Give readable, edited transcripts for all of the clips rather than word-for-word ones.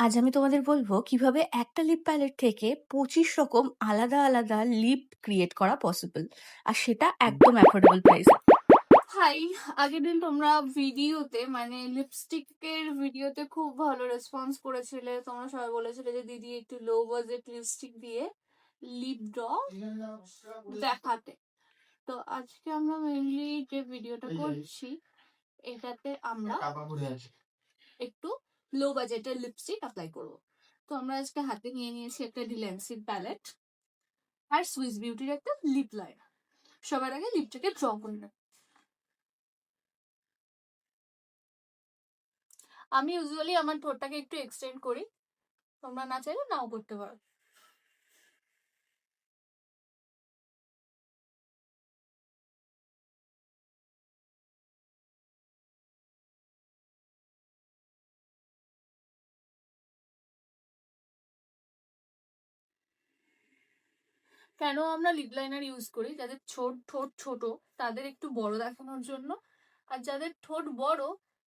আজ আমি তোমাদের বলবো কিভাবে একটা লিপ প্যালেট থেকে 25 রকম আলাদা আলাদা লিপ ক্রিয়েট করা পসিবল, আর সেটা একদম অ্যাফোর্ডেবল প্রাইসে। হাই, আগের দিন তোমরা ভিডিওতে মানে লিপস্টিকের ভিডিওতে খুব ভালো রেসপন্স করেছিলে। তোমরা সবাই বলেছিলে যে দিদি একটু লো বাজেট লিপস্টিক দিয়ে লিপ দেখাতে। তো আজকে আমরা মেইনলি যে ভিডিওটা করছি এটাতে আমরা একটু লো বাজেটের লিপস্টিক অ্যাপ্লাই করবো। তো আমরা আজকে হাতে নিয়ে নিয়েছি একটা ডিল্যান্সির প্যালেট আর সুইস বিউটির একটা লিপ লাইনার। সবার আগে লিপটাকে ড্র করে নেব। আমি ইউজুয়ালি আমার ঠোঁটটাকে একটু এক্সটেন্ড করি, তোমরা না চাইলে নাও করতে পারো। কেন আমরা লিপ লাইনার ইউজ করি? যাদের ঠোঁট ছোট তাদের একটু বড় দেখানোর জন্য, আর যাদের ঠোঁট বড়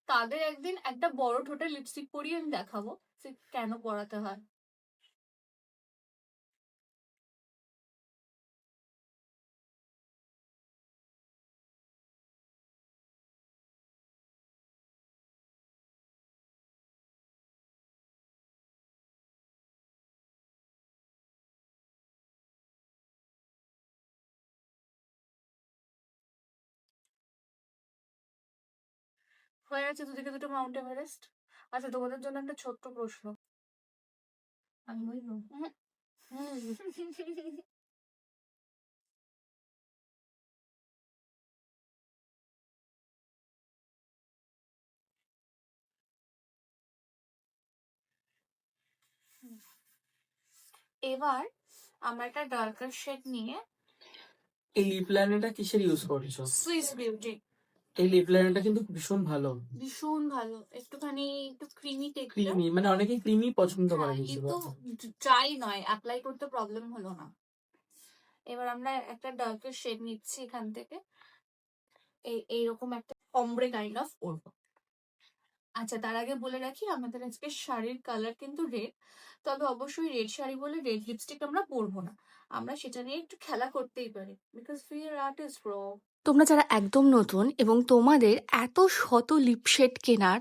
তাদের একদিন একটা বড় ঠোঁটের লিপস্টিক পরিয়ে আমি দেখাবো সে কেন পরাতে হয়। হয়ে গেছে দুদিকে দুটো মাউন্ট এভারেস্ট। আচ্ছা, তোমাদের জন্য একটা ছোট্ট প্রশ্ন। আমি বলবো? এবার আমরা একটা ডার্কার শেড নিয়ে এই লিপ লাইনারটা কিসের ইউজ করছো? Swiss beauty. এই লিপ লাইনারটা কিন্তু ভীষণ ভালো, ভীষণ ভালো, একটুখানি একটু ক্রিমি টেক্সচার। ক্রিমি, মানে অনেকে ক্রিমি পছন্দ করে হ্যাঁ, বেশি। কিন্তু ড্রাই নয়, অ্যাপ্লাই করতে প্রবলেম হলো না। এবার আমরা একটা ডার্কের শেড নিচ্ছি এখান থেকে, এইরকম একটা অমব্রে কাইন্ড অফ করবো। আচ্ছা, তার আগে বলে রাখি আমাদের আজকে শাড়ির কালার কিন্তু রেড, তবে অবশ্যই রেড শাড়ি বলে রেড লিপস্টিক আমরা পরবো না। আমরা সেটা নিয়ে একটু খেলা করতেই পারি, because we are artist bro. তোমরা যারা একদম নতুন এবং তোমাদের এত শত লিপ শেড কেনার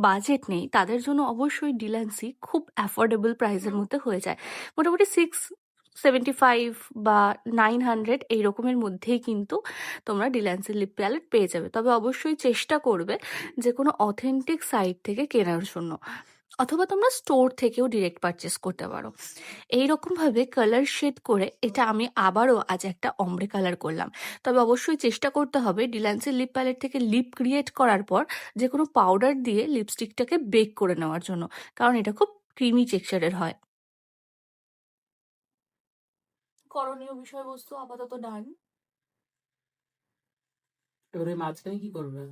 বাজেট নেই, তাদের জন্য অবশ্যই ডিল্যান্সি খুব অ্যাফোর্ডেবল প্রাইসের মধ্যে হয়ে যায়। মোটামুটি 675 বা 900 এই রকমের মধ্যেই কিন্তু তোমরা ডিল্যান্সির লিপ প্যালেট পেয়ে যাবে। তবে অবশ্যই চেষ্টা করবে যে কোনো অথেন্টিক সাইট থেকে কেনার জন্য, অথবা তোমরা স্টোর থেকেও ডিরেক্ট পারচেস করতে পারো। এইরকমভাবে কালার শেড করে এটা আমি আবারও আজ একটা অমব্রে কালার করলাম। তবে অবশ্যই চেষ্টা করতে হবে ডিল্যান্সির লিপ প্যালেট থেকে লিপ ক্রিয়েট করার পর যে কোনো পাউডার দিয়ে লিপস্টিকটাকে বেক করে নেওয়ার জন্য, কারণ এটা খুব ক্রিমি টেক্সচারের হয়। করণীয় বিষয়বস্তু আপাতত ডান। এবারে মাঝখানে কি করবে?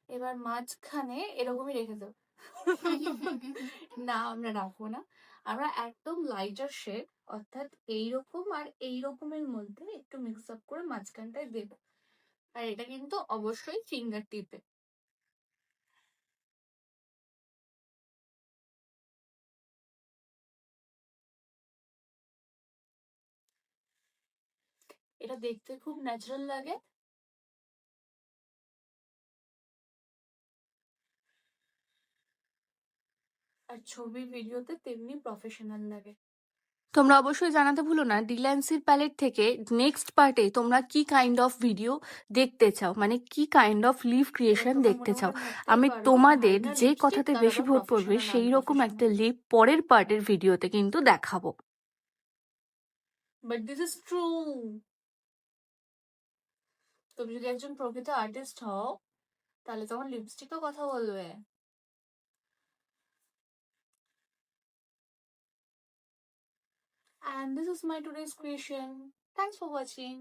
এবার মাঝখানে এরকমই রেখে দেবো। না, আমরা রাখবো না, আমরা একদম লাইটার শেড অর্থাৎ এইরকম আর এইরকমের মধ্যে একটু মিক্স আপ করে মাঝখানটায় দেবো। আর এটা কিন্তু অবশ্যই ফিঙ্গার টিপে। এটা দেখতে খুব ন্যাচারাল লাগে। আর ছবি ভিডিওতে তেমনি প্রফেশনাল লাগে। তোমরা অবশ্যই জানাতে ভুলো না ডিল্যান্সির প্যালেট থেকে নেক্সট পার্টে তোমরা কি কাইন্ড অফ ভিডিও দেখতে চাও, মানে কি কাইন্ড অফ লিভ ক্রিয়েশন তোমরা দেখতে মনে চাও। মনে ভাবতেই আমি পারো তোমাদের ভাইনা যে লিপস্টিক কথাতে তার বেশি আবার ভোট পড়বে প্রফেশনাল সেই রকম একটা আনপ্রফেশনাল। লিভ পরের পার্টের ভিডিওতে কিন্তু দেখাবো। But this is true. তুমি যদি একজন প্রকৃত আর্টিস্ট হও তাহলে তখন লিপস্টিকও কথা বলবে। And this is my today's creation. Thanks for watching.